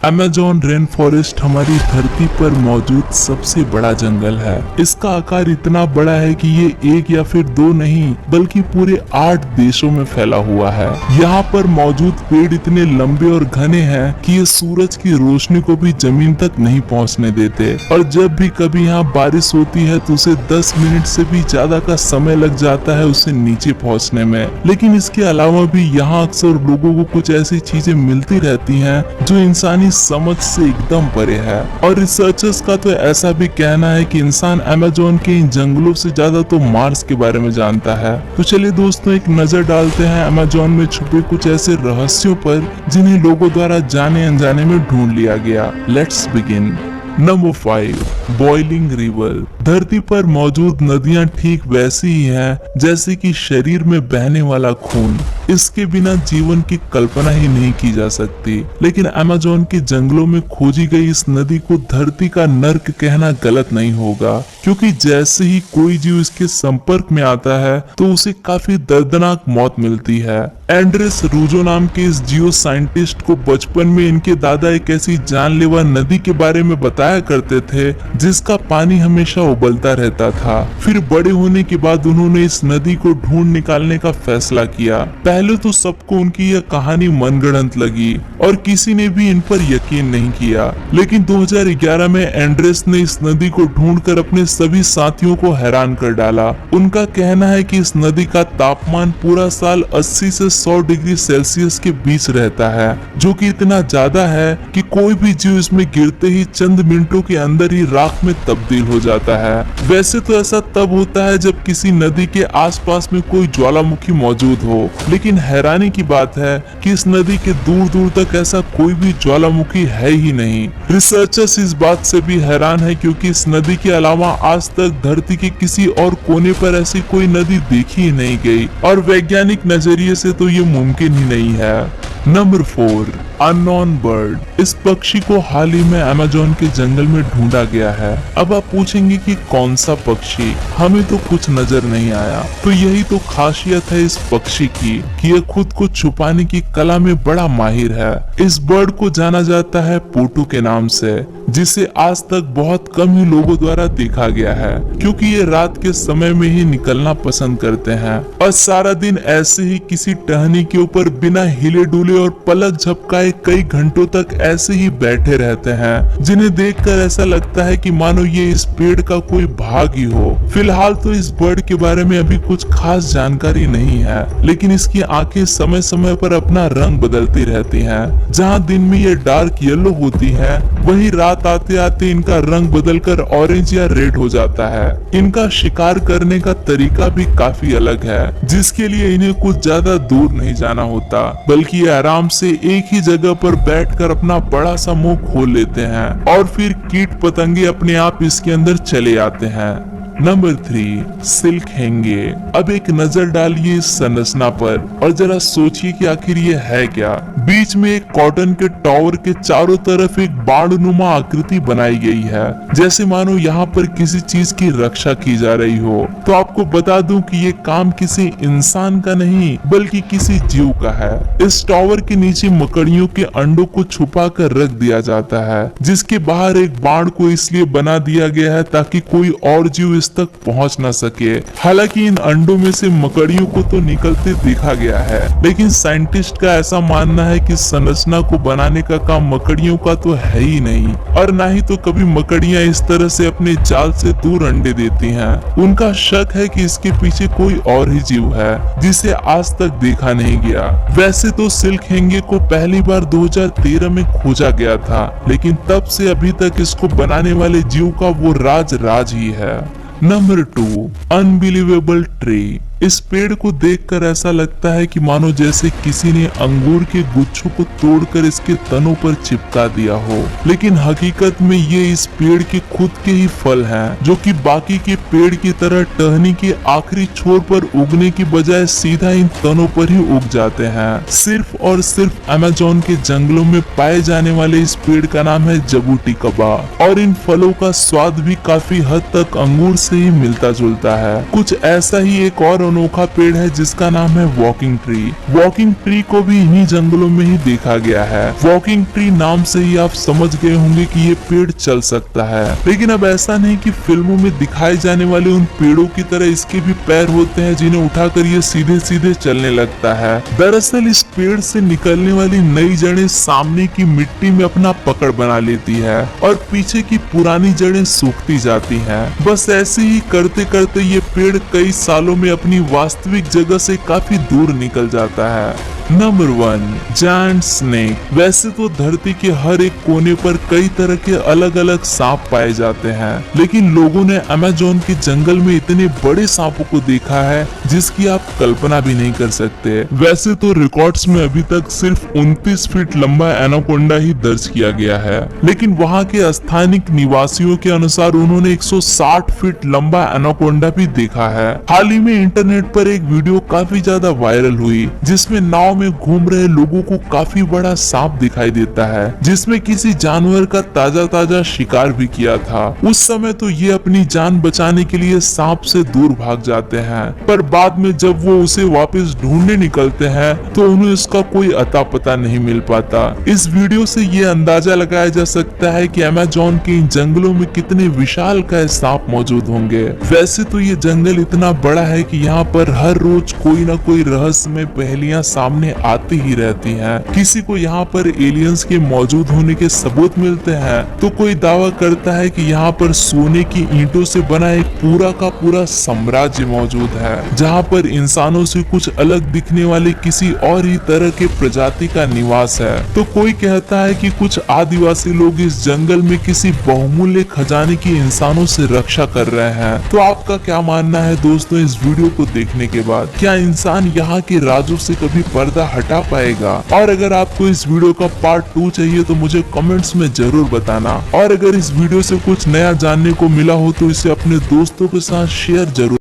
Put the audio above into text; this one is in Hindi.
अमेज़न रेन फॉरेस्ट हमारी धरती पर मौजूद सबसे बड़ा जंगल है। इसका आकार इतना बड़ा है कि ये एक या फिर दो नहीं बल्कि पूरे 8 देशों में फैला हुआ है। यहाँ पर मौजूद पेड़ इतने लंबे और घने हैं कि ये सूरज की रोशनी को भी जमीन तक नहीं पहुँचने देते और जब भी कभी यहाँ बारिश होती है तो उसे 10 मिनट से भी ज्यादा का समय लग जाता है उसे नीचे पहुँचने में। लेकिन इसके अलावा भी यहाँ अक्सर लोगों को कुछ ऐसी चीजें मिलती रहती हैं जो इंसानी समझ से एकदम परे है। और रिसर्चर्स का तो ऐसा भी कहना है कि इंसान अमेज़न के इन जंगलों से ज्यादा तो मार्स के बारे में जानता है। तो चलिए दोस्तों एक नजर डालते हैं अमेज़न में छुपे कुछ ऐसे रहस्यों पर जिन्हें लोगों द्वारा जाने अनजाने में ढूंढ लिया गया। Let's begin. Number 5, boiling river. धरती पर मौजूद नदियां ठीक वैसी ही हैं जैसे कि शरीर में बहने वाला खून। इसके बिना जीवन की कल्पना ही नहीं की जा सकती। लेकिन अमेज़न के जंगलों में खोजी गई इस नदी को धरती का नर्क कहना गलत नहीं होगा, क्योंकि जैसे ही कोई जीव इसके संपर्क में आता है तो उसे काफी दर्दनाक मौत मिलती है। एंड्रेस रूजो नाम के इस जियो साइंटिस्ट को बचपन में इनके दादा एक ऐसी जानलेवा नदी के बारे में बताया करते थे जिसका पानी हमेशा उबलता रहता था। फिर बड़े होने के बाद उन्होंने इस नदी को ढूंढ निकालने का फैसला किया। पहले तो सबको उनकी यह कहानी मनगढ़ंत लगी और किसी ने भी इन पर यकीन नहीं किया। लेकिन 2011 में एंड्रेस ने इस नदी को ढूंढकर अपने सभी साथियों को हैरान कर डाला। उनका कहना है कि इस नदी का तापमान पूरा साल 80 से 100 डिग्री सेल्सियस के बीच रहता है, जो कि इतना ज्यादा है कि कोई भी जीव इसमें गिरते ही चंद मिनटों के अंदर ही राख में तब्दील हो जाता है। वैसे तो ऐसा तब होता है जब किसी नदी के आसपास में कोई ज्वालामुखी मौजूद हो, लेकिन हैरानी की बात है कि इस नदी के दूर दूर तक ऐसा कोई भी ज्वालामुखी है ही नहीं। रिसर्चर्स इस बात से भी हैरान है क्योंकि इस नदी के अलावा आज तक धरती के किसी और कोने पर ऐसी कोई नदी देखी ही नहीं गई और वैज्ञानिक नजरिए से तो ये मुमकिन ही नहीं है। Number 4, unknown bird. इस पक्षी को हाल ही में अमेज़न के जंगल में ढूंढा गया है। अब आप पूछेंगे कि कौन सा पक्षी, हमें तो कुछ नजर नहीं आया। तो यही तो खासियत है इस पक्षी की कि यह खुद को छुपाने की कला में बड़ा माहिर है। इस बर्ड को जाना जाता है पोटू के नाम से, जिसे आज तक बहुत कम ही लोगों द्वारा देखा गया है क्योंकि ये रात के समय में ही निकलना पसंद करते हैं और सारा दिन ऐसे ही किसी टहनी के ऊपर बिना हिले डुले और पलक झपकाए कई घंटों तक ऐसे ही बैठे रहते हैं, जिन्हें देखकर ऐसा लगता है कि मानो ये इस पेड़ का कोई भाग ही हो। फिलहाल तो इस बर्ड के बारे में अभी कुछ खास जानकारी नहीं है, लेकिन इसकी आंखें समय समय पर अपना रंग बदलती रहती हैं। जहाँ दिन में ये डार्क येलो होती है, वहीं रात आते आते इनका रंग बदलकर ऑरेंज या रेड हो जाता है। इनका शिकार करने का तरीका भी काफी अलग है, जिसके लिए इन्हें कुछ ज्यादा दूर नहीं जाना होता, बल्कि ये आराम से एक ही जगह पर बैठकर अपना बड़ा सा मुंह खोल लेते हैं और फिर कीट पतंगे अपने आप इसके अंदर चले आते हैं। नंबर 3, सिल्क हेंगे। अब एक नजर डालिए इस संरचना पर और जरा सोचिए कि आखिर ये है क्या। बीच में एक कॉटन के टावर के चारों तरफ एक बाणनुमा आकृति बनाई गई है, जैसे मानो यहाँ पर किसी चीज की रक्षा की जा रही हो। तो आपको बता दूं कि ये काम किसी इंसान का नहीं बल्कि किसी जीव का है। इस टावर के नीचे मकड़ियों के अंडों को छुपा कर रख दिया जाता है, जिसके बाहर एक बाण को इसलिए बना दिया गया है ताकि कोई और जीव इस तक पहुंच न सके। हालांकि इन अंडों में से मकड़ियों को तो निकलते देखा गया है, लेकिन साइंटिस्ट का ऐसा मानना है कि संरचना को बनाने का काम मकड़ियों का तो है ही नहीं और ना ही तो कभी मकड़ियां इस तरह से अपने जाल से दूर अंडे देती हैं। उनका शक है कि इसके पीछे कोई और ही जीव है जिसे आज तक देखा नहीं गया। वैसे तो सिल्क हेंगे को पहली बार 2013 में खोजा गया था, लेकिन तब से अभी तक इसको बनाने वाले जीव का वो राज ही है। Number 2, unbelievable tree. इस पेड़ को देखकर ऐसा लगता है कि मानो जैसे किसी ने अंगूर के गुच्छों को तोड़कर इसके तनों पर चिपका दिया हो, लेकिन हकीकत में ये इस पेड़ के खुद के ही फल हैं, जो कि बाकी के पेड़ की तरह टहनी के आखिरी छोर पर उगने की बजाय सीधा इन तनों पर ही उग जाते हैं। सिर्फ और सिर्फ अमेज़न के जंगलों में पाए जाने वाले इस पेड़ का नाम है जबूटिकबा और इन फलों का स्वाद भी काफी हद तक अंगूर से ही मिलता जुलता है। कुछ ऐसा ही एक और अनोखा पेड़ है जिसका नाम है वॉकिंग ट्री। वॉकिंग ट्री को भी इन्हीं जंगलों में ही देखा गया है। वॉकिंग ट्री नाम से ही आप समझ गए होंगे कि ये पेड़ चल सकता है, लेकिन अब ऐसा नहीं कि फिल्मों में दिखाए जाने वाले उन पेड़ों की तरह इसके भी पैर होते हैं जिन्हें उठाकर ये सीधे सीधे चलने लगता है। दरअसल इस पेड़ से निकलने वाली नई जड़ें सामने की मिट्टी में अपना पकड़ बना लेती है और पीछे की पुरानी जड़ें सूखती जाती हैं। बस ऐसे ही करते करते ये पेड़ कई सालों में अपनी वास्तविक जगह से काफी दूर निकल जाता है। Number 1, giant snake. वैसे तो धरती के हर एक कोने पर कई तरह के अलग अलग सांप पाए जाते हैं, लेकिन लोगों ने अमेज़न के जंगल में इतने बड़े सांपों को देखा है जिसकी आप कल्पना भी नहीं कर सकते। वैसे तो रिकॉर्ड्स में अभी तक सिर्फ 29 फीट लंबा एनाकोंडा ही दर्ज किया गया है, लेकिन वहाँ के स्थानिक निवासियों के अनुसार उन्होंने 160 फीट लंबा एनाकोंडा भी देखा है। हाल ही में इंटरनेट पर एक वीडियो काफी ज्यादा वायरल हुई जिसमें नाव में घूम रहे लोगों को काफी बड़ा सांप दिखाई देता है जिसमें किसी जानवर का ताजा ताजा शिकार भी किया था। उस समय तो ये अपनी जान बचाने के लिए सांप से दूर भाग जाते हैं, पर बाद में जब वो उसे वापस ढूंढने निकलते हैं तो उन्हें उसका कोई अता पता नहीं मिल पाता। इस वीडियो से ये अंदाजा लगाया जा सकता है कि अमेज़न के इन जंगलों में कितने विशालकाय सांप मौजूद होंगे। वैसे तो ये जंगल इतना बड़ा है कि यहाँ पर हर रोज कोई ना कोई रहस्यमय पहेलियां सामने आती ही रहती हैं। किसी को यहाँ पर एलियंस के मौजूद होने के सबूत मिलते हैं तो कोई दावा करता है कि यहाँ पर सोने की ईंटों से बना एक पूरा का पूरा साम्राज्य मौजूद है जहाँ पर इंसानों से कुछ अलग दिखने वाले किसी और ही तरह के प्रजाति का निवास है। तो कोई कहता है कि कुछ आदिवासी लोग इस जंगल में किसी बहुमूल्य खजाने की इंसानों से रक्षा कर रहे हैं। तो आपका क्या मानना है दोस्तों इस वीडियो को देखने के बाद? क्या इंसान यहाँ के राजों से कभी पर्दा हटा पाएगा? और अगर आपको इस वीडियो का पार्ट 2 चाहिए तो मुझे कमेंट्स में जरूर बताना। और अगर इस वीडियो से कुछ नया जानने को मिला हो तो इसे अपने दोस्तों के साथ शेयर जरूर